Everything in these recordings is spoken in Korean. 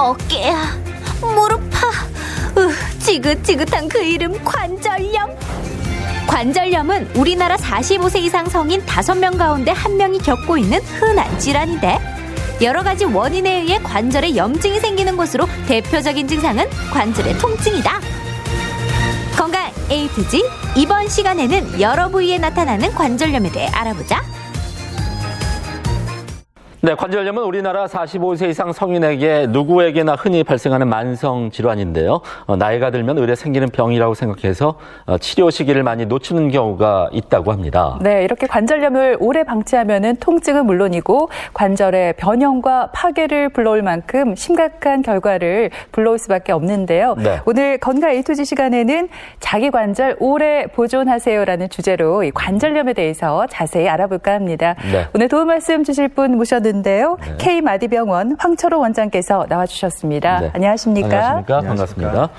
어깨야, 무릎아, 지긋지긋한 그 이름 관절염. 관절염은 우리나라 45세 이상 성인 5명 가운데 1명이 겪고 있는 흔한 질환인데, 여러 가지 원인에 의해 관절에 염증이 생기는 것으로 대표적인 증상은 관절의 통증이다. 건강 A to G, 이번 시간에는 여러 부위에 나타나는 관절염에 대해 알아보자. 네, 관절염은 우리나라 45세 이상 성인에게 누구에게나 흔히 발생하는 만성 질환인데요. 나이가 들면 의례 생기는 병이라고 생각해서 치료 시기를 많이 놓치는 경우가 있다고 합니다. 네, 이렇게 관절염을 오래 방치하면은 통증은 물론이고 관절의 변형과 파괴를 불러올 만큼 심각한 결과를 불러올 수밖에 없는데요. 네. 오늘 건강 A to G 시간에는 자기 관절 오래 보존하세요라는 주제로 이 관절염에 대해서 자세히 알아볼까 합니다. 네. 오늘 도움 말씀 주실 분 모셨는데요. 네. K마디병원 황철호 원장께서 나와주셨습니다. 네. 안녕하십니까? 안녕하십니까? 반갑습니다.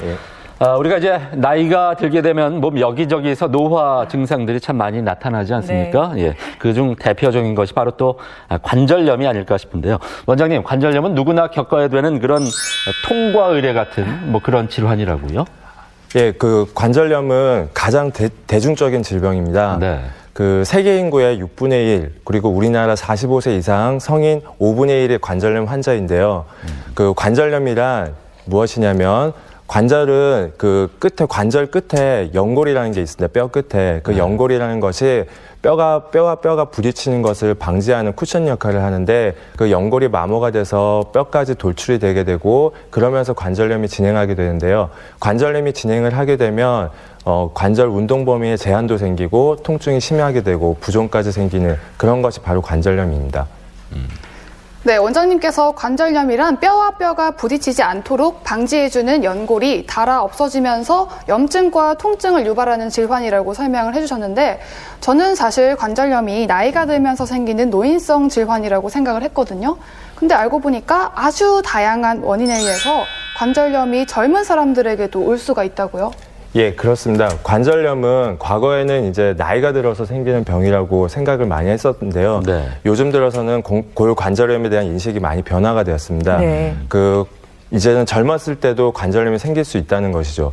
우리가 이제 나이가 들게 되면 몸 여기저기에서 노화 증상들이 참 많이 나타나지 않습니까? 네. 예. 그중 대표적인 것이 바로 또 관절염이 아닐까 싶은데요. 원장님, 관절염은 누구나 겪어야 되는 그런 통과 의례 같은 뭐 그런 질환이라고요? 예, 그 관절염은 가장 대중적인 질병입니다. 네. 그 세계 인구의 6분의 1, 그리고 우리나라 45세 이상 성인 5분의 1의 관절염 환자인데요. 그 관절염이란 무엇이냐면, 관절은 그 끝에, 관절 끝에 연골이라는 게 있습니다. 뼈 끝에. 그 연골이라는 것이 뼈와 뼈가 부딪히는 것을 방지하는 쿠션 역할을 하는데, 그 연골이 마모가 돼서 뼈까지 돌출이 되게 되고, 그러면서 관절염이 진행하게 되는데요. 관절염이 진행을 하게 되면 관절 운동 범위에 제한도 생기고 통증이 심하게 되고 부종까지 생기는 그런 것이 바로 관절염입니다. 네, 원장님께서 관절염이란 뼈와 뼈가 부딪히지 않도록 방지해주는 연골이 닳아 없어지면서 염증과 통증을 유발하는 질환이라고 설명을 해주셨는데, 저는 사실 관절염이 나이가 들면서 생기는 노인성 질환이라고 생각을 했거든요. 근데 알고 보니까 아주 다양한 원인에 의해서 관절염이 젊은 사람들에게도 올 수가 있다고요? 예, 그렇습니다. 관절염은 과거에는 이제 나이가 들어서 생기는 병이라고 생각을 많이 했었는데요. 네. 요즘 들어서는 골관절염에 대한 인식이 많이 변화가 되었습니다. 네. 이제는 젊었을 때도 관절염이 생길 수 있다는 것이죠.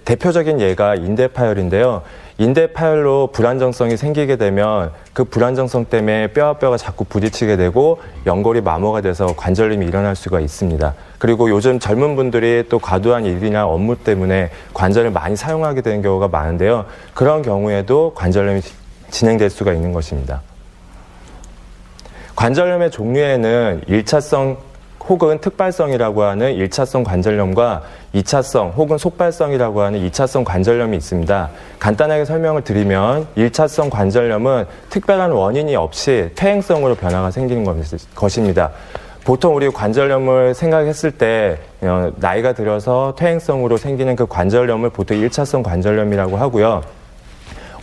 대표적인 예가 인대 파열인데요. 인대 파열로 불안정성이 생기게 되면 그 불안정성 때문에 뼈와 뼈가 자꾸 부딪히게 되고 연골이 마모가 돼서 관절염이 일어날 수가 있습니다. 그리고 요즘 젊은 분들이 또 과도한 일이나 업무 때문에 관절을 많이 사용하게 되는 경우가 많은데요. 그런 경우에도 관절염이 진행될 수가 있는 것입니다. 관절염의 종류에는 1차성 혹은 특발성이라고 하는 1차성 관절염과 2차성 혹은 속발성이라고 하는 2차성 관절염이 있습니다. 간단하게 설명을 드리면 1차성 관절염은 특별한 원인이 없이 퇴행성으로 변화가 생기는 것입니다. 보통 우리 관절염을 생각했을 때 나이가 들어서 퇴행성으로 생기는 그 관절염을 보통 1차성 관절염이라고 하고요.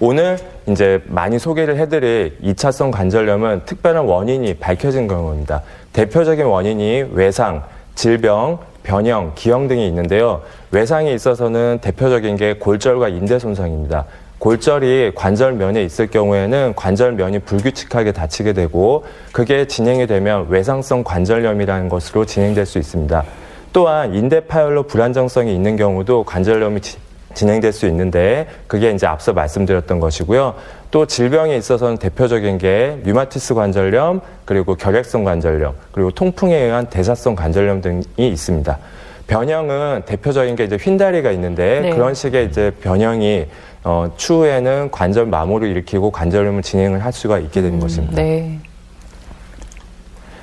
오늘 이제 많이 소개를 해드릴 2차성 관절염은 특별한 원인이 밝혀진 경우입니다. 대표적인 원인이 외상, 질병, 변형, 기형 등이 있는데요. 외상이 있어서는 대표적인 게 골절과 인대 손상입니다. 골절이 관절면에 있을 경우에는 관절면이 불규칙하게 닫히게 되고, 그게 진행이 되면 외상성 관절염이라는 것으로 진행될 수 있습니다. 또한 인대 파열로 불안정성이 있는 경우도 관절염이 진행될 수 있는데, 그게 이제 앞서 말씀드렸던 것이고요. 또 질병에 있어서는 대표적인 게 류마티스 관절염, 그리고 결핵성 관절염, 그리고 통풍에 의한 대사성 관절염 등이 있습니다. 변형은 대표적인 게 이제 휜다리가 있는데, 네. 그런 식의 이제 변형이 추후에는 관절 마모를 일으키고 관절염을 진행을 할 수가 있게 되는 것입니다. 네.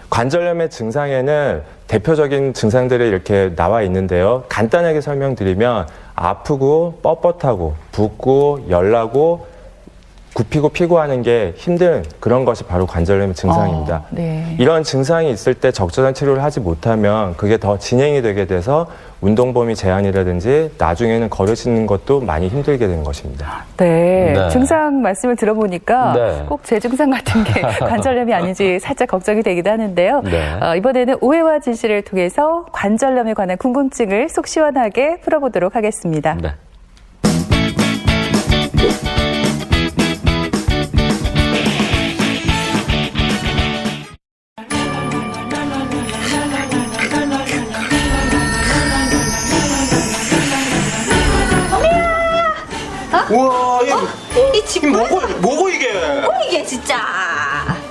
관절염의 증상에는 대표적인 증상들이 이렇게 나와 있는데요. 간단하게 설명드리면 아프고 뻣뻣하고 붓고 열나고 굽히고 피고 하는 게 힘든 그런 것이 바로 관절염의 증상입니다. 네. 이런 증상이 있을 때 적절한 치료를 하지 못하면 그게 더 진행이 되게 돼서 운동 범위 제한이라든지 나중에는 걸으시는 것도 많이 힘들게 되는 것입니다. 네. 네. 증상 말씀을 들어보니까 네. 꼭 제 증상 같은 게 관절염이 아닌지 살짝 걱정이 되기도 하는데요. 네. 이번에는 오해와 진실을 통해서 관절염에 관한 궁금증을 속 시원하게 풀어보도록 하겠습니다. 네. 우와, 이 집 뭐고 이게? 이게 진짜.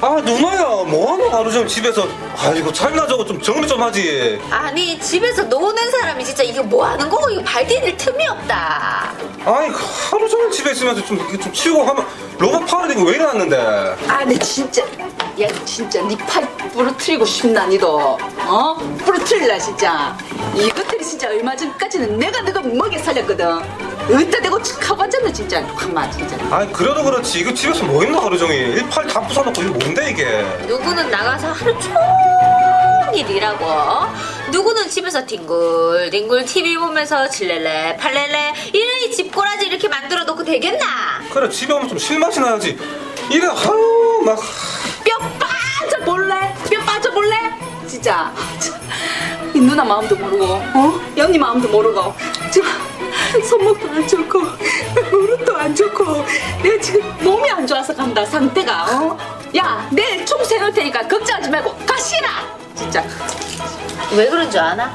아, 누나야, 뭐하노? 하루 종일 집에서. 아이고, 잘나 저거 좀 정리 좀 하지. 아니 집에서 노는 사람이 진짜 이게 뭐 하는 거고 이거 발 디딜 틈이 없다. 아니, 하루 종일 집에 있으면서 이거 좀 치우고 하면 로봇 파는 거 왜 이러는데? 아니 진짜 야 진짜 네 팔 부러뜨리고 싶나 니도 어? 부러뜨릴라 진짜 이것들이 진짜 얼마 전까지는 내가 먹여 살렸거든 어디다 대고 가봤잖아 진짜 한마 진짜 아니, 그래도 그렇지. 이거 집에서 뭐 했나, 하루 종일. 이 팔 다 부숴놓고 이거 뭔데, 이게? 누구는 나가서 하루 종일 일하고 누구는 집에서 뒹굴뒹굴 TV 보면서 질렐레 팔렐레 이런 집꼬라지 이렇게 만들어 놓고 되겠나? 그래, 집에 오면 좀 실맛이 나야지. 이래, 아유, 막. 뼈 빠져볼래? 뼈 빠져볼래? 진짜 이 누나 마음도 모르고 어? 연니 마음도 모르고 저 손목도 안 좋고 무릎도 안 좋고 내가 지금 몸이 안 좋아서 간다 상태가 어? 야 내일 총 세울 테니까 걱정하지 말고 가시라 진짜 왜 그런 줄 아나?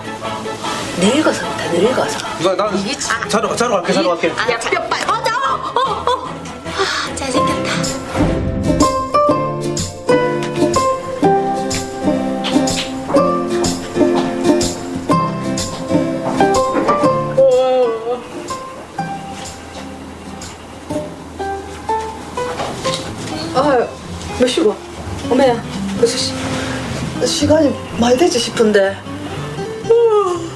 늙어서부터 늙어서. 난 이게 참- 자러 갈게. 야 뼈 빠져 아, 잘생겼다. 아유, 몇 시고? 어머야, 벌써 시간이 많이 되지 싶은데.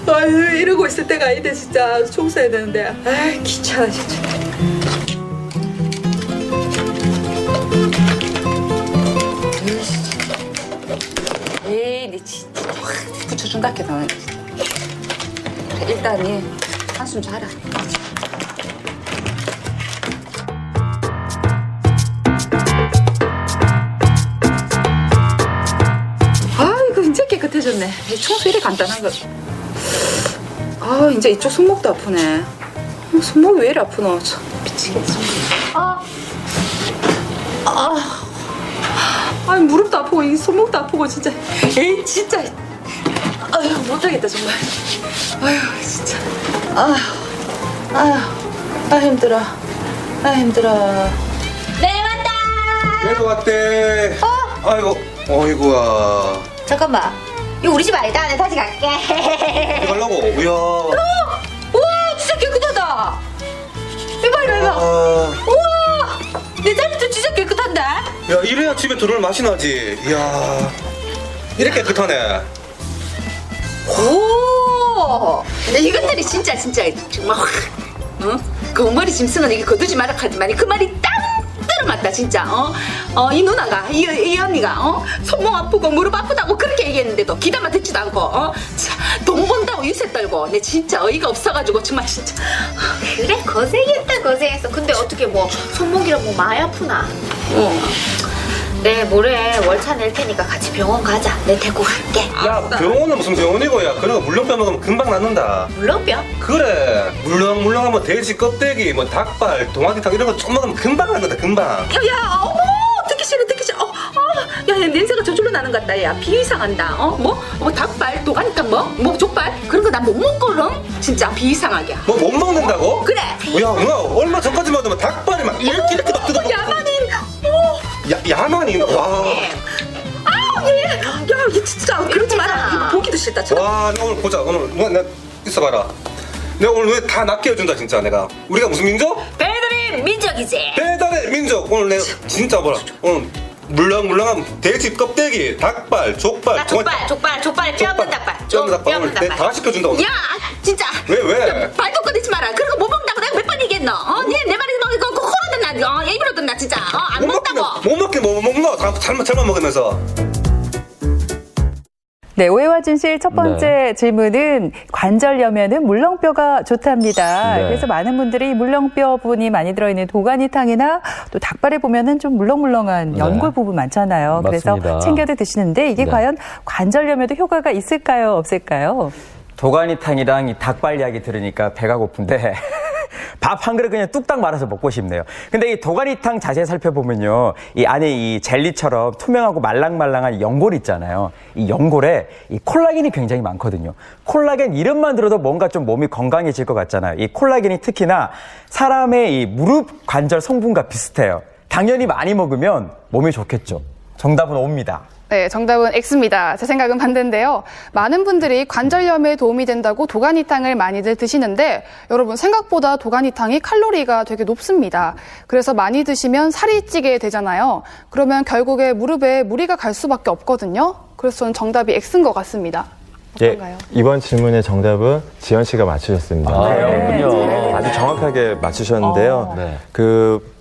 아유, 이러고 있을 때가 아닌데, 진짜. 청소해야 되는데. 아이, 귀찮아, 진짜. 에이, 니 진짜. 확 붙여준다, 걔, 너는. 일단, 니 한숨 자라. 아이고 이제 깨끗해졌네. 이 청소 이래 간단한 거. 아 이제 이쪽 손목도 아프네. 손목이 왜 이래 아프노? 참 미치겠어. 아니 무릎도 아프고 이 손목도 아프고 진짜. 에이 진짜. 아유 못하겠다 정말. 아유 진짜. 아유 힘들어. 아 힘들어. 내려간다. 내려왔대. 아이고, 어이구야. 잠깐만. 이거 우리 집 아니다. 내가 다시 갈게. 어디 가려고? 이야. 우와, 진짜 깨끗하다. 이봐. 아, 우와, 내 자리도 진짜 깨끗한데? 야, 이래야 집에 들어올 맛이 나지. 이야. 이렇게 깨끗하네. 오! 근데 이것들이 진짜 정말 확, 어? 그 머리 짐승은 이게 거두지 마라 하지만 그 말이 딱 들어맞다 진짜. 이 누나가 이 언니가 손목 아프고 무릎 아프다고 그렇게 얘기했는데도 귀담아 듣지도 않고 돈 번다고 유세 떨고 내 진짜 어이가 없어가지고 정말 진짜. 그래, 고생했어. 근데 어떻게 뭐 손목이랑 뭐 많이 아프나? 내 모레 월차 낼 테니까 같이 병원 가자. 내 데리고 갈게. 야, 병원은 무슨 병원이고, 야. 그리고 물렁뼈 먹으면 금방 낫는다. 물렁뼈? 그래. 물렁물렁하면 돼지 껍데기, 뭐 닭발, 동아리탕 이런 거 좀 먹으면 금방 낫는다, 금방. 야, 어머, 듣기 싫어. 야, 냄새가 저절로 나는 것 같다. 야, 비이상한다. 뭐 닭발, 도가니탕 뭐 족발 그런 거 난 못 먹거든. 진짜 비이상하게. 뭐 못 먹는다고? 그래. 야, 누나 얼마 전까지만 해도 닭발이 막 이렇게 막 뜯어먹고. 야만인. 야만인. 와. 야, 진짜 그러지 마라. 이거 보기도 싫다. 와, 나 오늘 보자. 오늘 누나 있어봐라. 내가 오늘 왜 다 낫게 해준다 진짜 내가. 우리가 무슨 민족? 배달의 민족이지. 배달의 민족. 오늘 내가 진짜 뭐라. 오늘 물렁물렁한 돼지 껍데기, 닭발, 족발, 나 족발 뼈 없는 닭발. 뼈 없는 닭발. 오늘 내가 다 시켜준다 오늘. 야, 진짜. 왜? 발도 꺼내지 마라. 그런 거 못 먹는다고 내가 몇 번 얘기했노? 내 말이 뭐 코로 듣나? 입으로 듣나 진짜? 안 먹다고. 못 먹긴 뭐 먹노? 잘못 먹으면서. 네, 오해와 진실 첫 번째 질문은 관절염에는 물렁뼈가 좋답니다. 네. 그래서 많은 분들이 물렁뼈 부분이 많이 들어있는 도가니탕이나 또 닭발에 보면은 좀 물렁물렁한 연골 부분 많잖아요. 맞습니다. 그래서 챙겨도 드시는데 이게 네. 과연 관절염에도 효과가 있을까요? 없을까요? 도가니탕이랑 이 닭발 이야기 들으니까 배가 고픈데 밥 한 그릇 그냥 뚝딱 말아서 먹고 싶네요. 근데 이 도가니탕 자세히 살펴보면요. 이 안에 이 젤리처럼 투명하고 말랑말랑한 연골 있잖아요. 이 연골에 이 콜라겐이 굉장히 많거든요. 콜라겐 이름만 들어도 뭔가 좀 몸이 건강해질 것 같잖아요. 이 콜라겐이 특히나 사람의 이 무릎 관절 성분과 비슷해요. 당연히 많이 먹으면 몸이 좋겠죠. 정답은 O입니다. 네, 정답은 X입니다. 제 생각은 반대인데요. 많은 분들이 관절염에 도움이 된다고 도가니탕을 많이들 드시는데 여러분 생각보다 도가니탕이 칼로리가 되게 높습니다. 그래서 많이 드시면 살이 찌게 되잖아요. 그러면 결국에 무릎에 무리가 갈 수밖에 없거든요. 그래서 저는 정답이 X인 것 같습니다. 어떤가요? 이번 질문의 정답은 지연 씨가 맞추셨습니다. 그렇군요. 아주 정확하게 맞추셨는데요. 네.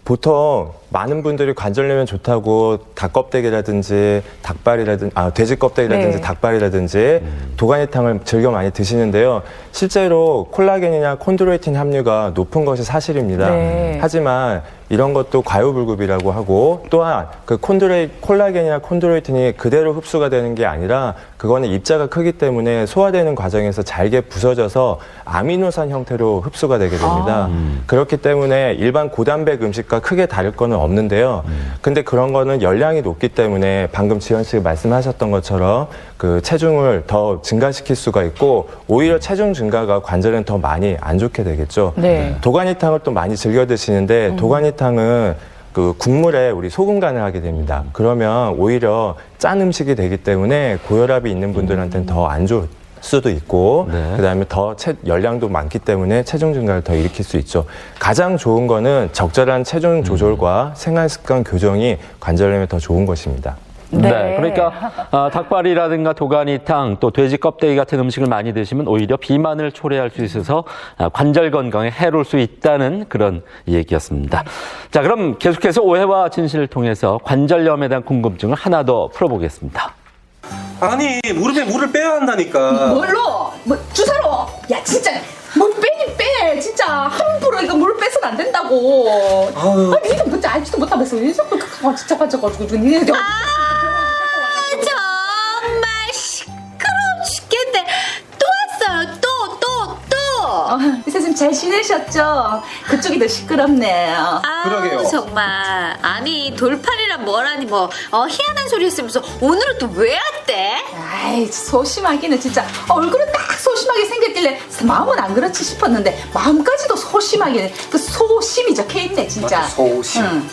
보통 많은 분들이 관절염에 좋다고 닭 껍데기라든지 닭발이라든지 돼지 껍데기라든지 네. 닭발이라든지 도가니탕을 즐겨 많이 드시는데요. 실제로 콜라겐이나 콘드로이틴 함유가 높은 것이 사실입니다. 네. 하지만 이런 것도 과유불급이라고 하고 또한 그 콜라겐이나 콘드로이틴이 그대로 흡수가 되는 게 아니라 그거는 입자가 크기 때문에 소화되는 과정에서 잘게 부서져서 아미노산 형태로 흡수가 되게 됩니다. 그렇기 때문에 일반 고단백 음식과 크게 다를 거는 없는데요. 근데 그런 거는 열량이 높기 때문에 방금 지연 씨가 말씀하셨던 것처럼 그 체중을 더 증가시킬 수가 있고 오히려 체중 증가가 관절엔 더 많이 안 좋게 되겠죠. 네. 도가니탕을 또 많이 즐겨 드시는데 도가니탕은 그 국물에 우리 소금 간을 하게 됩니다. 그러면 오히려 짠 음식이 되기 때문에 고혈압이 있는 분들한테는 더 안 좋을 수도 있고 네. 그다음에 더 열량도 많기 때문에 체중 증가를 더 일으킬 수 있죠. 가장 좋은 거는 적절한 체중 조절과 생활 습관 교정이 관절염에 더 좋은 것입니다. 네. 그러니까 닭발이라든가 도가니탕 또 돼지 껍데기 같은 음식을 많이 드시면 오히려 비만을 초래할 수 있어서 관절 건강에 해로울 수 있다는 그런 얘기였습니다. 자, 그럼 계속해서 오해와 진실을 통해서 관절염에 대한 궁금증을 하나 더 풀어보겠습니다. 아니 무릎에 물을 빼야 한다니까. 뭘로? 뭐 주사로? 야 진짜 뭘 빼긴 빼. 진짜 함부로 이거 물 빼서는 안 된다고. 아유. 아니 니는 뭔지 알지도 못하면서 왜 자꾸 진짜 가져가지고 니네 정말 시끄러워 죽겠네. 또 왔어요. 또. 선생님 잘 지내셨죠? 그쪽이 더 시끄럽네요. 그러게요. 정말. 아니 돌팔이란 뭐라니 뭐 희한한 소리 했으면서 오늘은 또 왜 왔대? 아이 소심하기는 진짜 얼굴은 딱 소심하게 생겼길래 마음은 안 그렇지 싶었는데 마음까지도 소심하게 그 소심이 적혀있네 진짜. 소심. 응.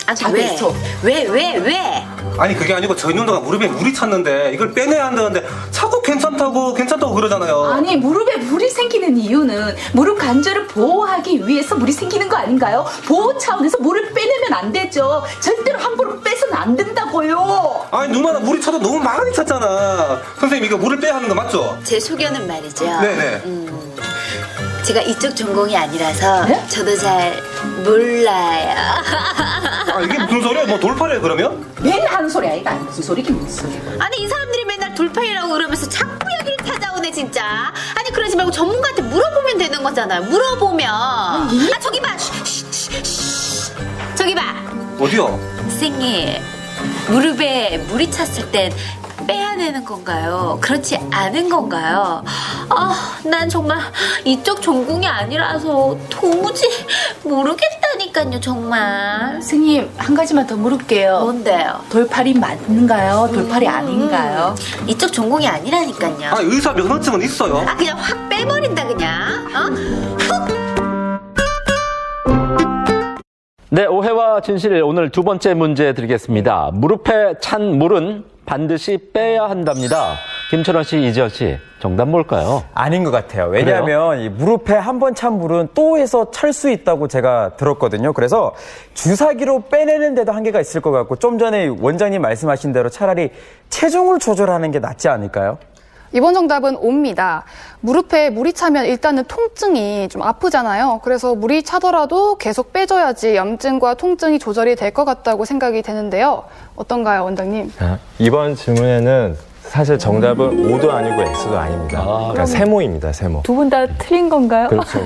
왜? 아니 그게 아니고 저희 누나가 무릎에 물이 찼는데 이걸 빼내야 한다는데 자꾸 괜찮다고 그러잖아요. 아니 무릎에 물이 생기는 이유는 무릎 관절을 보호하기 위해서 물이 생기는 거 아닌가요? 보호 차원에서 물을 빼내면 안 되죠. 절대로 함부로 빼서는 안 된다고요. 아니 누나나 물이 차도 너무 많이 찼잖아. 선생님 이거 물을 빼야 하는 거 맞죠? 제 소견은 말이죠. 네네. 제가 이쪽 전공이 아니라서 저도 잘 몰라요. 아 이게 무슨 소리야? 뭐 돌팔이야 그러면? 맨날 하는 소리 아니다. 무슨 소리긴 무슨 소리고. 아니 이 사람들이 맨날 돌팔이라고 그러면서 자꾸 여기를 찾아오네 진짜. 아니 그러지 말고 전문가한테 물어보면 되는 거잖아요. 물어보면. 저기 봐. 저기 봐. 어디요? 선생님 무릎에 물이 찼을 땐 빼야 되는 건가요? 그렇지 않은 건가요? 난 정말 이쪽 전공이 아니라서 도무지 모르겠다니까요, 정말. 선생님 한 가지만 더 물을게요. 뭔데요? 돌팔이 맞는가요? 돌팔이 아닌가요? 이쪽 전공이 아니라니까요. 아니 의사 면허증은 있어요. 그냥 확 빼버린다 그냥. 훅. 네, 오해와 진실 오늘 두 번째 문제 드리겠습니다. 무릎에 찬 물은 반드시 빼야 한답니다. 김철원 씨, 이지연 씨, 정답 뭘까요? 아닌 것 같아요. 왜냐하면 이 무릎에 한 번 찬 물은 또 해서 찰 수 있다고 제가 들었거든요. 그래서 주사기로 빼내는 데도 한계가 있을 것 같고 좀 전에 원장님 말씀하신 대로 차라리 체중을 조절하는 게 낫지 않을까요? 이번 정답은 O입니다. 무릎에 물이 차면 일단은 통증이 좀 아프잖아요. 그래서 물이 차더라도 계속 빼줘야지 염증과 통증이 조절이 될 것 같다고 생각이 되는데요. 어떤가요, 원장님? 이번 질문에는 사실 정답은 O도 아니고 X도 아닙니다. 그러니까 세모입니다. 세모. 두 분 다 틀린 건가요? 그렇죠.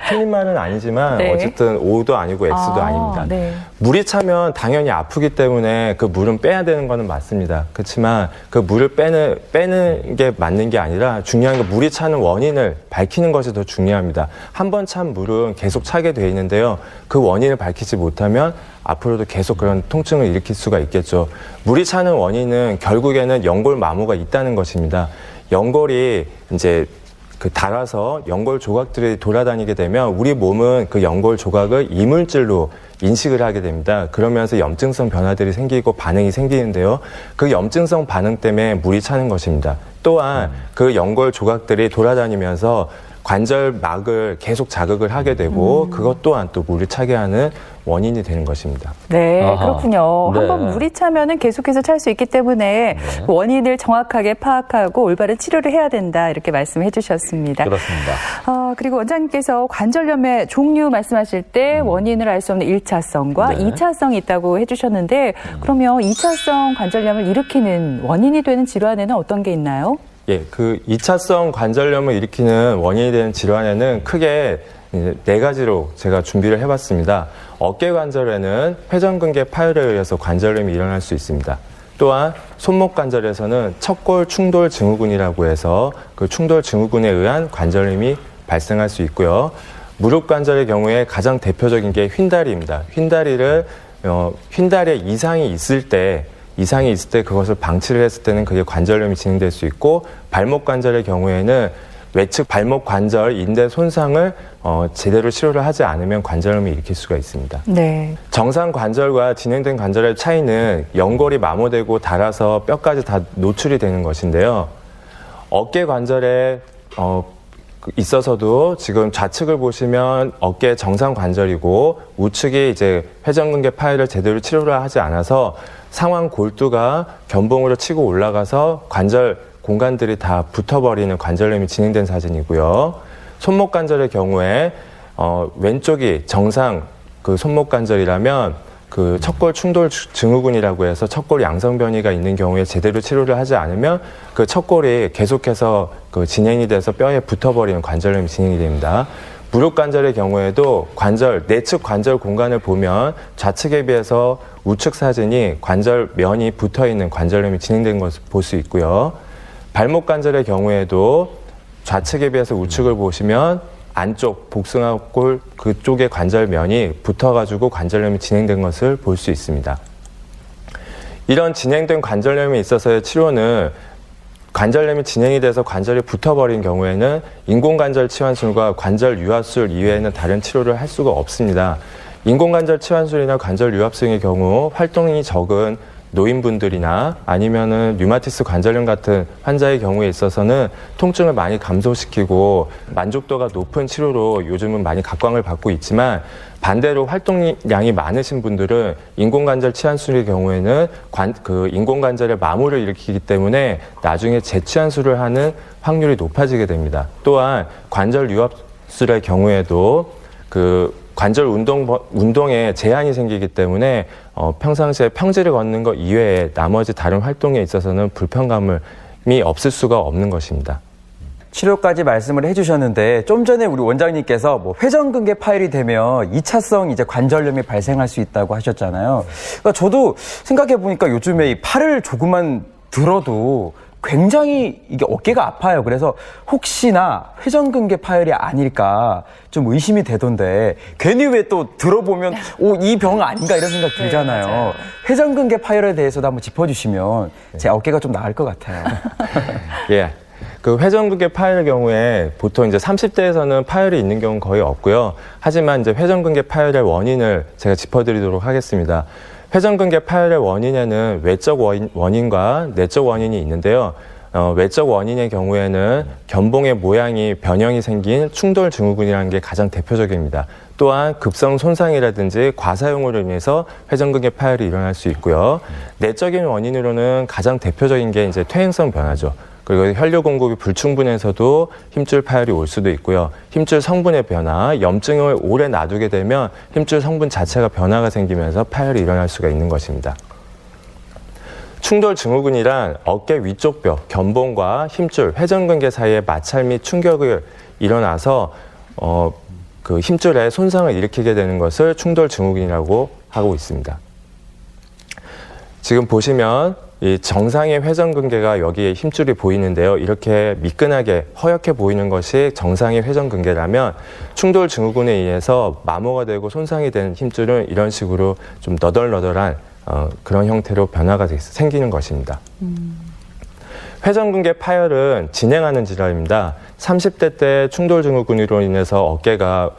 틀린 말은 아니지만 네. 어쨌든 O도 아니고 X도 아닙니다. 네. 물이 차면 당연히 아프기 때문에 그 물은 빼야 되는 거는 맞습니다. 그렇지만 그 물을 빼는 게 맞는 게 아니라 중요한 건 물이 차는 원인을 밝히는 것이 더 중요합니다. 한 번 찬 물은 계속 차게 돼 있는데요. 그 원인을 밝히지 못하면 앞으로도 계속 그런 통증을 일으킬 수가 있겠죠. 물이 차는 원인은 결국에는 연골 마모가 있다는 것입니다. 연골이 이제 닳아서 연골 조각들이 돌아다니게 되면 우리 몸은 그 연골 조각을 이물질로 인식을 하게 됩니다. 그러면서 염증성 변화들이 생기고 반응이 생기는데요. 그 염증성 반응 때문에 물이 차는 것입니다. 또한 그 연골 조각들이 돌아다니면서 관절막을 계속 자극을 하게 되고 그것 또한 또 물이 차게 하는 원인이 되는 것입니다. 네, 아하. 그렇군요. 네. 한번 물이 차면은 계속해서 찰 수 있기 때문에 그 원인을 정확하게 파악하고 올바른 치료를 해야 된다 이렇게 말씀해 주셨습니다. 그렇습니다. 그리고 원장님께서 관절염의 종류 말씀하실 때 원인을 알 수 없는 1차성과 네. 2차성이 있다고 해주셨는데 그러면 2차성 관절염을 일으키는 원인이 되는 질환에는 어떤 게 있나요? 예, 그 2차성 관절염을 일으키는 원인이 되는 질환에는 크게 4가지로 제가 준비를 해봤습니다. 어깨 관절에는 회전근개 파열에 의해서 관절염이 일어날 수 있습니다. 또한 손목 관절에서는 척골 충돌 증후군이라고 해서 그 충돌 증후군에 의한 관절염이 발생할 수 있고요. 무릎 관절의 경우에 가장 대표적인 게 휜다리입니다. 휜다리에 이상이 있을 때 그것을 방치를 했을 때는 그게 관절염이 진행될 수 있고, 발목 관절의 경우에는 외측 발목 관절 인대 손상을 제대로 치료를 하지 않으면 관절염이 일으킬 수가 있습니다. 네. 정상 관절과 진행된 관절의 차이는 연골이 마모되고 닳아서 뼈까지 다 노출이 되는 것인데요. 어깨 관절에 있어서도 지금 좌측을 보시면 어깨 정상 관절이고 우측이 이제 회전근개 파열을 제대로 치료를 하지 않아서 상완 골두가 견봉으로 치고 올라가서 관절 공간들이 다 붙어버리는 관절염이 진행된 사진이고요. 손목 관절의 경우에 왼쪽이 정상 그 손목 관절이라면 그 척골 충돌 증후군이라고 해서 척골 양성 변이가 있는 경우에 제대로 치료를 하지 않으면 그 척골이 계속해서 그 진행이 돼서 뼈에 붙어버리는 관절염이 진행이 됩니다. 무릎 관절의 경우에도 내측 관절 공간을 보면 좌측에 비해서 우측 사진이 관절 면이 붙어 있는 관절염이 진행된 것을 볼 수 있고요. 발목 관절의 경우에도 좌측에 비해서 우측을 보시면 안쪽 복숭아골 그쪽의 관절면이 붙어가지고 관절염이 진행된 것을 볼 수 있습니다. 이런 진행된 관절염에 있어서의 치료는 관절염이 진행이 돼서 관절이 붙어버린 경우에는 인공관절 치환술과 관절 유압술 이외에는 다른 치료를 할 수가 없습니다. 인공관절 치환술이나 관절 유압술의 경우 활동이 적은 노인분들이나 아니면은 류마티스 관절염 같은 환자의 경우에 있어서는 통증을 많이 감소시키고 만족도가 높은 치료로 요즘은 많이 각광을 받고 있지만, 반대로 활동량이 많으신 분들은 인공관절 치환술의 경우에는 그 인공관절의 마모를 일으키기 때문에 나중에 재치환술을 하는 확률이 높아지게 됩니다. 또한 관절 유압술의 경우에도 그 관절 운동에 제한이 생기기 때문에 평상시에 평지를 걷는 것 이외에 나머지 다른 활동에 있어서는 불편감이 없을 수가 없는 것입니다. 치료까지 말씀을 해주셨는데 좀 전에 우리 원장님께서 뭐 회전근개 파열이 되면 2차성 이제 관절염이 발생할 수 있다고 하셨잖아요. 그러니까 저도 생각해 보니까 요즘에 이 팔을 조금만 들어도 굉장히 이게 어깨가 아파요. 그래서 혹시나 회전근개 파열이 아닐까 좀 의심이 되던데 괜히 왜 또 들어보면 이 병 아닌가 이런 생각 들잖아요. 네, 회전근개 파열에 대해서도 한번 짚어주시면 제 어깨가 좀 나을 것 같아요. 예. 그 회전근개 파열의 경우에 보통 이제 30대에서는 파열이 있는 경우는 거의 없고요. 하지만 이제 회전근개 파열의 원인을 제가 짚어드리도록 하겠습니다. 회전근개 파열의 원인에는 외적 원인과 내적 원인이 있는데요. 외적 원인의 경우에는 견봉의 모양이 변형이 생긴 충돌 증후군이라는 게 가장 대표적입니다. 또한 급성 손상이라든지 과사용으로 인해서 회전근개 파열이 일어날 수 있고요. 내적인 원인으로는 가장 대표적인 게 이제 퇴행성 변화죠. 그리고 혈류 공급이 불충분해서도 힘줄 파열이 올 수도 있고요. 힘줄 성분의 변화, 염증을 오래 놔두게 되면 힘줄 성분 자체가 변화가 생기면서 파열이 일어날 수가 있는 것입니다. 충돌 증후군이란 어깨 위쪽 뼈, 견봉과 힘줄, 회전근개 사이에 마찰 및 충격을 일어나서 그 힘줄에 손상을 일으키게 되는 것을 충돌 증후군이라고 하고 있습니다. 지금 보시면 이 정상의 회전근개가 여기에 힘줄이 보이는데요. 이렇게 미끈하게 허옇게 보이는 것이 정상의 회전근개라면 충돌 증후군에 의해서 마모가 되고 손상이 된 힘줄은 이런 식으로 좀 너덜너덜한 그런 형태로 변화가 생기는 것입니다. 회전근개 파열은 진행하는 질환입니다. 30대 때 충돌 증후군으로 인해서 어깨가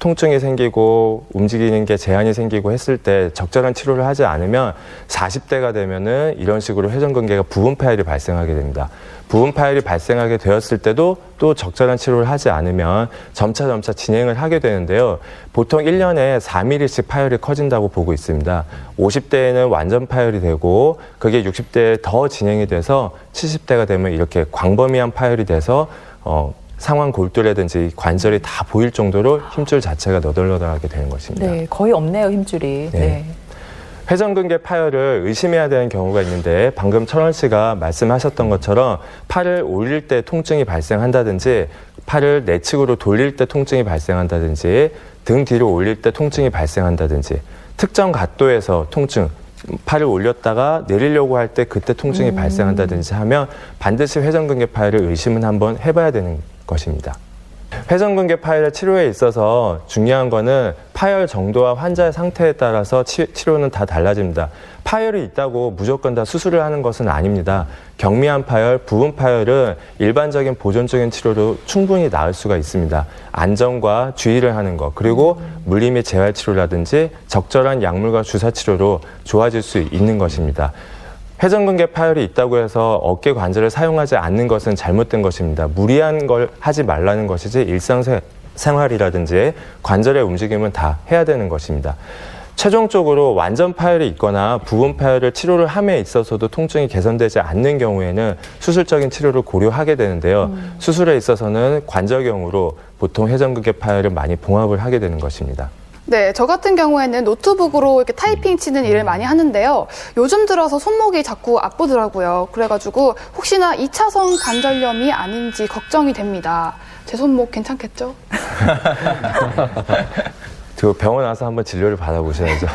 통증이 생기고 움직이는 게 제한이 생기고 했을 때 적절한 치료를 하지 않으면 40대가 되면은 이런 식으로 회전근개가 부분 파열이 발생하게 됩니다. 부분 파열이 발생하게 되었을 때도 또 적절한 치료를 하지 않으면 점차 진행을 하게 되는데요. 보통 1년에 4mm씩 파열이 커진다고 보고 있습니다. 50대에는 완전 파열이 되고 그게 60대에 더 진행이 돼서 70대가 되면 이렇게 광범위한 파열이 돼서 상완 골두라든지 관절이 다 보일 정도로 힘줄 자체가 너덜너덜하게 되는 것입니다. 네, 거의 없네요, 힘줄이. 네. 회전근개 파열을 의심해야 되는 경우가 있는데 방금 철원 씨가 말씀하셨던 것처럼 팔을 올릴 때 통증이 발생한다든지 팔을 내측으로 돌릴 때 통증이 발생한다든지 등 뒤로 올릴 때 통증이 발생한다든지 특정 각도에서 통증, 팔을 올렸다가 내리려고 할 때 그때 통증이 발생한다든지 하면 반드시 회전근개 파열을 의심은 한번 해봐야 되는 것입니다. 회전근개 파열 치료에 있어서 중요한 거는 파열 정도와 환자의 상태에 따라서 치료는 다 달라집니다. 파열이 있다고 무조건 다 수술을 하는 것은 아닙니다. 경미한 파열, 부분 파열은 일반적인 보존적인 치료로 충분히 나을 수가 있습니다. 안정과 주의를 하는 것, 그리고 물리 및 재활 치료라든지 적절한 약물과 주사 치료로 좋아질 수 있는 것입니다. 회전근개 파열이 있다고 해서 어깨 관절을 사용하지 않는 것은 잘못된 것입니다. 무리한 걸 하지 말라는 것이지 일상생활이라든지 관절의 움직임은 다 해야 되는 것입니다. 최종적으로 완전 파열이 있거나 부분 파열을 치료를 함에 있어서도 통증이 개선되지 않는 경우에는 수술적인 치료를 고려하게 되는데요. 수술에 있어서는 관절경으로 보통 회전근개 파열을 많이 봉합을 하게 되는 것입니다. 네, 저 같은 경우에는 노트북으로 이렇게 타이핑 치는 일을 많이 하는데요. 요즘 들어서 손목이 자꾸 아프더라고요. 그래가지고 혹시나 2차성 관절염이 아닌지 걱정이 됩니다. 제 손목 괜찮겠죠? 그 병원 와서 한번 진료를 받아보셔야죠.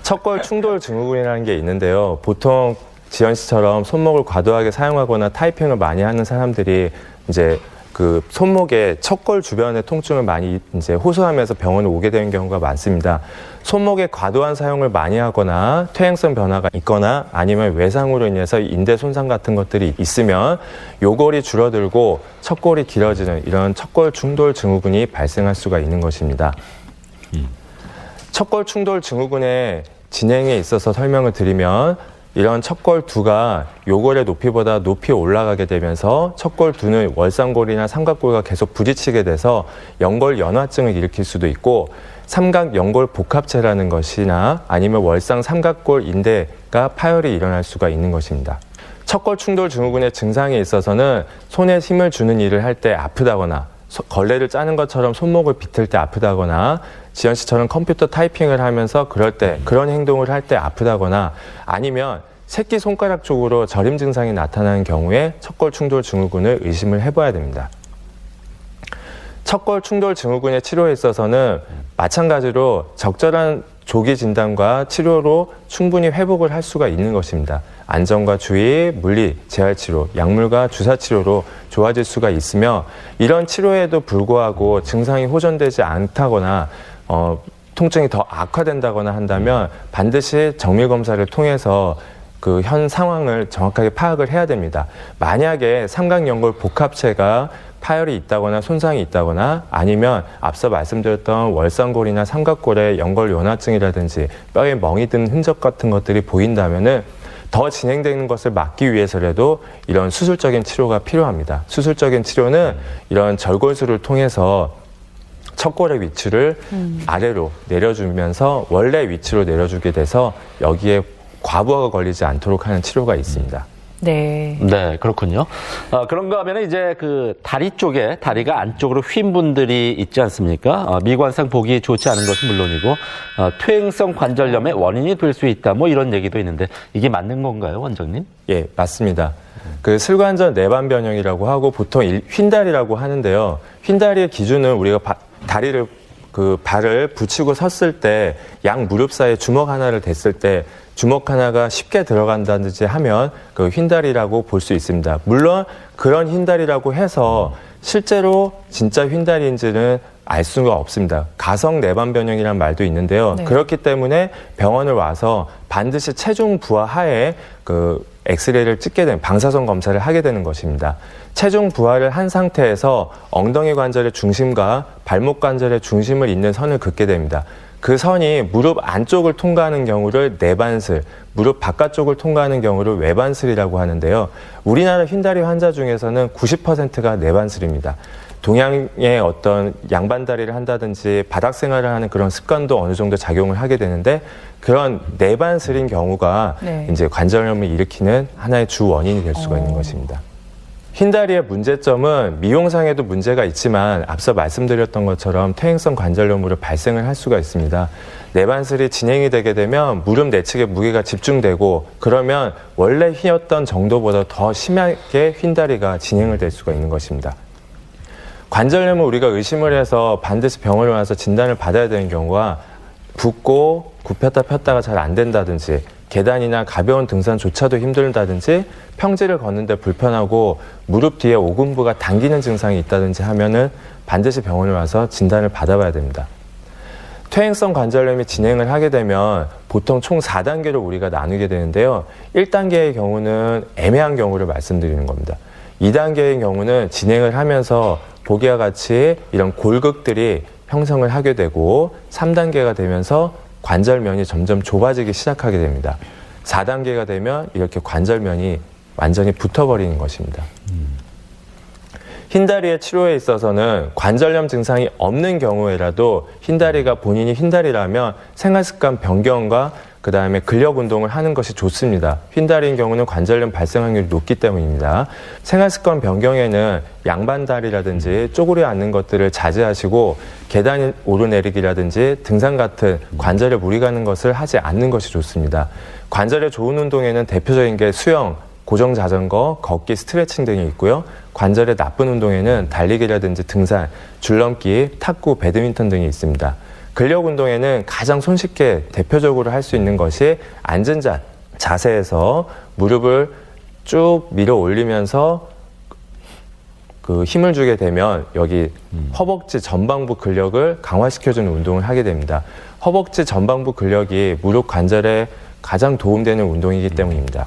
척골 충돌 증후군이라는 게 있는데요. 보통 지연 씨처럼 손목을 과도하게 사용하거나 타이핑을 많이 하는 사람들이 이제 그 손목에 척골 주변의 통증을 많이 이제 호소하면서 병원에 오게 되는 경우가 많습니다. 손목에 과도한 사용을 많이 하거나 퇴행성 변화가 있거나 아니면 외상으로 인해서 인대 손상 같은 것들이 있으면 요골이 줄어들고 척골이 길어지는 이런 척골 충돌 증후군이 발생할 수가 있는 것입니다. 척골 충돌 증후군의 진행에 있어서 설명을 드리면 이런 척골두가 요골의 높이보다 높이 올라가게 되면서 척골두는 월상골이나 삼각골과 계속 부딪히게 돼서 연골 연화증을 일으킬 수도 있고 삼각 연골 복합체라는 것이나 아니면 월상 삼각골 인대가 파열이 일어날 수가 있는 것입니다. 척골 충돌 증후군의 증상에 있어서는 손에 힘을 주는 일을 할 때 아프다거나 걸레를 짜는 것처럼 손목을 비틀 때 아프다거나 지연 씨처럼 컴퓨터 타이핑을 하면서 그럴 때 그런 행동을 할 때 아프다거나 아니면 새끼 손가락 쪽으로 저림 증상이 나타나는 경우에 척골 충돌 증후군을 의심을 해봐야 됩니다. 척골 충돌 증후군의 치료에 있어서는 마찬가지로 적절한 조기 진단과 치료로 충분히 회복을 할 수가 있는 것입니다. 안정과 주의, 물리, 재활 치료, 약물과 주사 치료로 좋아질 수가 있으며 이런 치료에도 불구하고 증상이 호전되지 않다거나 통증이 더 악화된다거나 한다면 반드시 정밀 검사를 통해서 그 현 상황을 정확하게 파악을 해야 됩니다. 만약에 삼각연골 복합체가 파열이 있다거나 손상이 있다거나 아니면 앞서 말씀드렸던 월상골이나 삼각골의 연골 연화증이라든지 뼈에 멍이 든 흔적 같은 것들이 보인다면은 더 진행되는 것을 막기 위해서라도 이런 수술적인 치료가 필요합니다. 수술적인 치료는 이런 절골술을 통해서 척골의 위치를 아래로 내려주면서 원래 위치로 내려주게 돼서 여기에 과부하가 걸리지 않도록 하는 치료가 있습니다. 네. 네, 그렇군요. 그런가 하면 이제 그 다리 쪽에 다리가 안쪽으로 휜 분들이 있지 않습니까? 미관상 보기 좋지 않은 것은 물론이고 퇴행성 관절염의 원인이 될 수 있다. 뭐 이런 얘기도 있는데 이게 맞는 건가요, 원장님? 예, 맞습니다. 그 슬관절 내반 변형이라고 하고 보통 휜다리라고 하는데요. 휜다리의 기준은 우리가 다리를 그 발을 붙이고 섰을 때 양 무릎 사이에 주먹 하나를 댔을 때 주먹 하나가 쉽게 들어간다든지 하면 그 휜다리라고 볼 수 있습니다. 물론 그런 휜다리라고 해서 실제로 진짜 휜다리인지는 알 수가 없습니다. 가성 내반 변형이라는 말도 있는데요. 네. 그렇기 때문에 병원을 와서 반드시 체중 부하 하에 그 엑스레이를 찍게 되는 방사선 검사를 하게 되는 것입니다. 체중 부하를 한 상태에서 엉덩이 관절의 중심과 발목 관절의 중심을 잇는 선을 긋게 됩니다. 그 선이 무릎 안쪽을 통과하는 경우를 내반슬, 무릎 바깥쪽을 통과하는 경우를 외반슬이라고 하는데요. 우리나라 휜다리 환자 중에서는 90%가 내반슬입니다. 동양의 어떤 양반다리를 한다든지 바닥 생활을 하는 그런 습관도 어느 정도 작용을 하게 되는데 그런 내반슬인 경우가 네. 이제 관절염을 일으키는 하나의 주 원인이 될 수가 있는 것입니다. 휜다리의 문제점은 미용상에도 문제가 있지만 앞서 말씀드렸던 것처럼 퇴행성 관절염으로 발생을 할 수가 있습니다. 내반슬이 진행이 되게 되면 무릎 내측에 무게가 집중되고 그러면 원래 휘었던 정도보다 더 심하게 휜다리가 진행을 될 수가 있는 것입니다. 관절염을 우리가 의심을 해서 반드시 병원에 와서 진단을 받아야 되는 경우가 붓고 굽혔다 폈다가 잘 안 된다든지 계단이나 가벼운 등산조차도 힘들다든지 평지를 걷는데 불편하고 무릎 뒤에 오금부가 당기는 증상이 있다든지 하면은 반드시 병원에 와서 진단을 받아봐야 됩니다. 퇴행성 관절염이 진행을 하게 되면 보통 총 4단계로 우리가 나누게 되는데요. 1단계의 경우는 애매한 경우를 말씀드리는 겁니다. 2단계의 경우는 진행을 하면서 보기와 같이 이런 골극들이 형성을 하게 되고 3단계가 되면서 관절면이 점점 좁아지기 시작하게 됩니다. 4단계가 되면 이렇게 관절면이 완전히 붙어버리는 것입니다. 휜다리의 치료에 있어서는 관절염 증상이 없는 경우에라도 휜다리가 본인이 휜다리라면 생활습관 변경과 그 다음에 근력 운동을 하는 것이 좋습니다. 휜다리인 경우는 관절염 발생 확률이 높기 때문입니다. 생활습관 변경에는 양반다리라든지 쪼그려 앉는 것들을 자제하시고 계단 오르내리기라든지 등산 같은 관절에 무리 가는 것을 하지 않는 것이 좋습니다. 관절에 좋은 운동에는 대표적인 게 수영, 고정자전거, 걷기, 스트레칭 등이 있고요. 관절에 나쁜 운동에는 달리기라든지 등산, 줄넘기, 탁구, 배드민턴 등이 있습니다. 근력 운동에는 가장 손쉽게 대표적으로 할 수 있는 것이 앉은 자세에서 무릎을 쭉 밀어 올리면서 그 힘을 주게 되면 여기 허벅지 전방부 근력을 강화시켜주는 운동을 하게 됩니다. 허벅지 전방부 근력이 무릎 관절에 가장 도움되는 운동이기 때문입니다.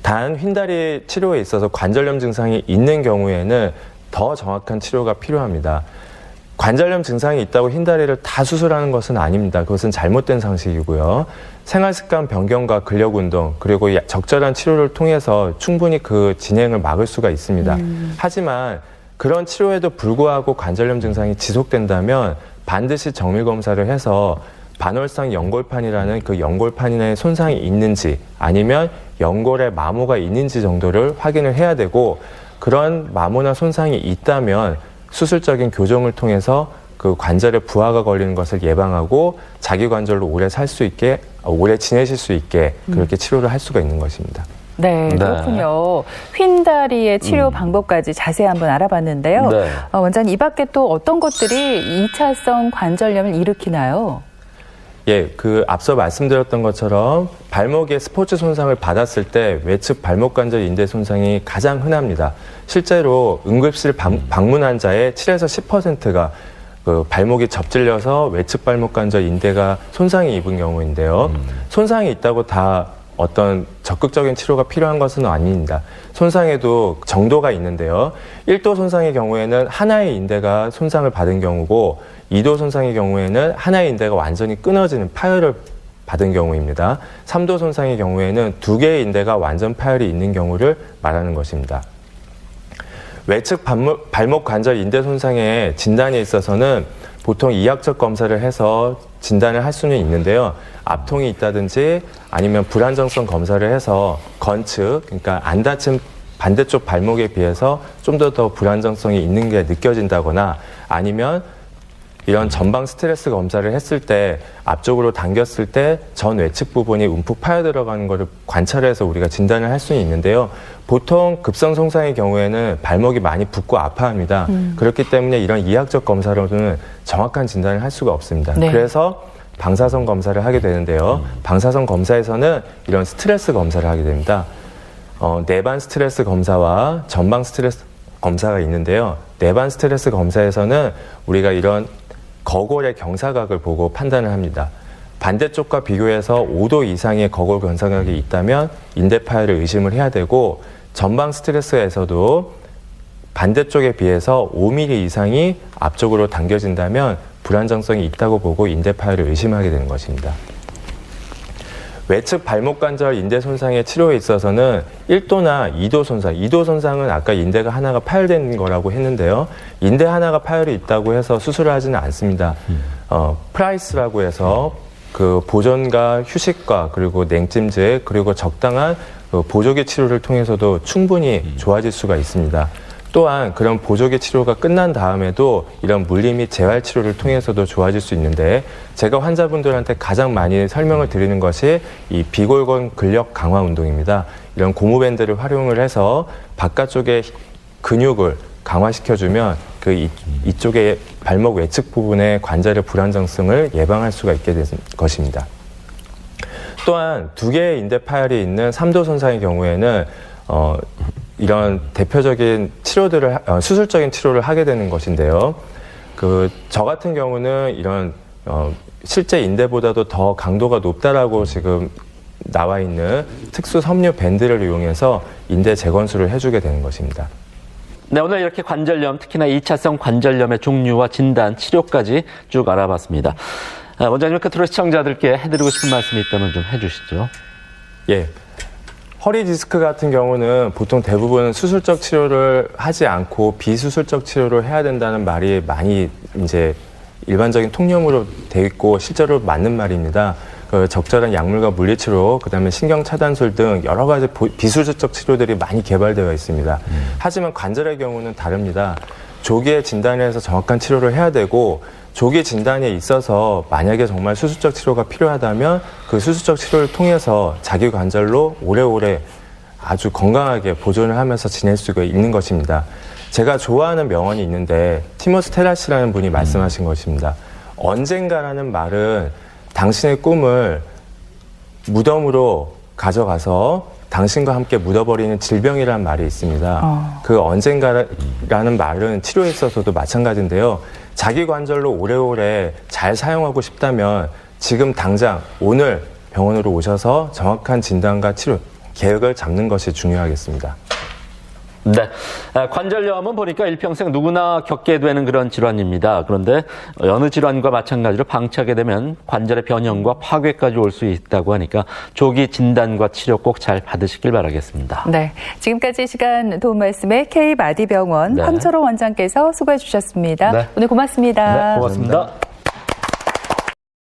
단 휜다리 치료에 있어서 관절염 증상이 있는 경우에는 더 정확한 치료가 필요합니다. 관절염 증상이 있다고 휜다리를 다 수술하는 것은 아닙니다. 그것은 잘못된 상식이고요. 생활습관 변경과 근력 운동 그리고 적절한 치료를 통해서 충분히 그 진행을 막을 수가 있습니다. 하지만 그런 치료에도 불구하고 관절염 증상이 지속된다면 반드시 정밀 검사를 해서 반월상 연골판이라는 그 연골판에 손상이 있는지 아니면 연골에 마모가 있는지 정도를 확인을 해야 되고 그런 마모나 손상이 있다면 수술적인 교정을 통해서 그 관절에 부하가 걸리는 것을 예방하고 자기 관절로 오래 살 수 있게, 오래 지내실 수 있게 그렇게 치료를 할 수가 있는 것입니다. 네, 그렇군요. 휜다리의 치료 방법까지 자세히 한번 알아봤는데요. 네. 원장님, 이 밖에 또 어떤 것들이 2차성 관절염을 일으키나요? 예, 그 앞서 말씀드렸던 것처럼 발목에 스포츠 손상을 받았을 때 외측 발목 관절 인대 손상이 가장 흔합니다. 실제로 응급실 방문한 자의 7에서 10%가 그 발목이 접질려서 외측 발목 관절 인대가 손상이 입은 경우인데요. 손상이 있다고 다 어떤 적극적인 치료가 필요한 것은 아닙니다. 손상에도 정도가 있는데요. 1도 손상의 경우에는 하나의 인대가 손상을 받은 경우고 2도 손상의 경우에는 하나의 인대가 완전히 끊어지는 파열을 받은 경우입니다. 3도 손상의 경우에는 2개의 인대가 완전 파열이 있는 경우를 말하는 것입니다. 외측 발목 관절 인대 손상의 진단에 있어서는 보통 이학적 검사를 해서 진단을 할 수는 있는데요. 압통이 있다든지 아니면 불안정성 검사를 해서 건측, 그러니까 안 다친 반대쪽 발목에 비해서 좀 더 불안정성이 있는 게 느껴진다거나 아니면 이런 전방 스트레스 검사를 했을 때 앞쪽으로 당겼을 때 전 외측 부분이 움푹 파여 들어가는 것을 관찰해서 우리가 진단을 할 수는 있는데요. 보통 급성 손상의 경우에는 발목이 많이 붓고 아파합니다. 그렇기 때문에 이런 이학적 검사로는 정확한 진단을 할 수가 없습니다. 네. 그래서 방사선 검사를 하게 되는데요. 방사선 검사에서는 이런 스트레스 검사를 하게 됩니다. 내반 스트레스 검사와 전방 스트레스 검사가 있는데요. 내반 스트레스 검사에서는 우리가 이런 거골의 경사각을 보고 판단을 합니다. 반대쪽과 비교해서 5도 이상의 거골 경사각이 있다면 인대 파열을 의심을 해야 되고 전방 스트레스에서도 반대쪽에 비해서 5mm 이상이 앞쪽으로 당겨진다면 불안정성이 있다고 보고 인대 파열을 의심하게 되는 것입니다. 외측 발목 관절 인대 손상의 치료에 있어서는 1도나 2도 손상, 2도 손상은 아까 인대가 하나가 파열된 거라고 했는데요. 인대 하나가 파열이 있다고 해서 수술을 하지는 않습니다. 프라이스라고 해서 그 보존과 휴식과 그리고 냉찜질 그리고 적당한 그 보조기 치료를 통해서도 충분히 좋아질 수가 있습니다. 또한 그런 보조기 치료가 끝난 다음에도 이런 물리 및 재활 치료를 통해서도 좋아질 수 있는데 제가 환자분들한테 가장 많이 설명을 드리는 것이 이 비골건 근력 강화 운동입니다. 이런 고무밴드를 활용을 해서 바깥쪽의 근육을 강화시켜주면 그 이쪽의 발목 외측 부분의 관절의 불안정성을 예방할 수가 있게 된 것입니다. 또한 두 개의 인대 파열이 있는 3도 손상의 경우에는 이런 대표적인 치료들을 수술적인 치료를 하게 되는 것인데요. 저 같은 경우는 이런 실제 인대보다도 더 강도가 높다라고 지금 나와 있는 특수 섬유 밴드를 이용해서 인대 재건수를 해주게 되는 것입니다. 네, 오늘 이렇게 관절염, 특히나 2차성 관절염의 종류와 진단, 치료까지 쭉 알아봤습니다. 원장님 끝으로 시청자들께 해드리고 싶은 말씀이 있다면 좀 해주시죠. 예. 허리 디스크 같은 경우는 보통 대부분 수술적 치료를 하지 않고 비수술적 치료를 해야 된다는 말이 많이 이제 일반적인 통념으로 돼 있고 실제로 맞는 말입니다. 적절한 약물과 물리치료, 그다음에 신경차단술 등 여러 가지 비수술적 치료들이 많이 개발되어 있습니다. 하지만 관절의 경우는 다릅니다. 조기에 진단을 해서 정확한 치료를 해야 되고 조기 진단에 있어서 만약에 정말 수술적 치료가 필요하다면 그 수술적 치료를 통해서 자기 관절로 오래오래 아주 건강하게 보존을 하면서 지낼 수가 있는 것입니다. 제가 좋아하는 명언이 있는데 티모스 테라시라는 분이 말씀하신 것입니다. 언젠가라는 말은 당신의 꿈을 무덤으로 가져가서 당신과 함께 묻어버리는 질병이라는 말이 있습니다. 그 언젠가라는 말은 치료에 있어서도 마찬가지인데요. 자기 관절로 오래오래 잘 사용하고 싶다면 지금 당장 오늘 병원으로 오셔서 정확한 진단과 치료 계획을 잡는 것이 중요하겠습니다. 네. 관절염은 보니까 일평생 누구나 겪게 되는 그런 질환입니다. 그런데 어느 질환과 마찬가지로 방치하게 되면 관절의 변형과 파괴까지 올 수 있다고 하니까 조기 진단과 치료 꼭 잘 받으시길 바라겠습니다. 네. 지금까지 시간 도움 말씀에 K마디병원 황철호 원장께서 수고해 주셨습니다. 네. 오늘 고맙습니다. 네, 고맙습니다.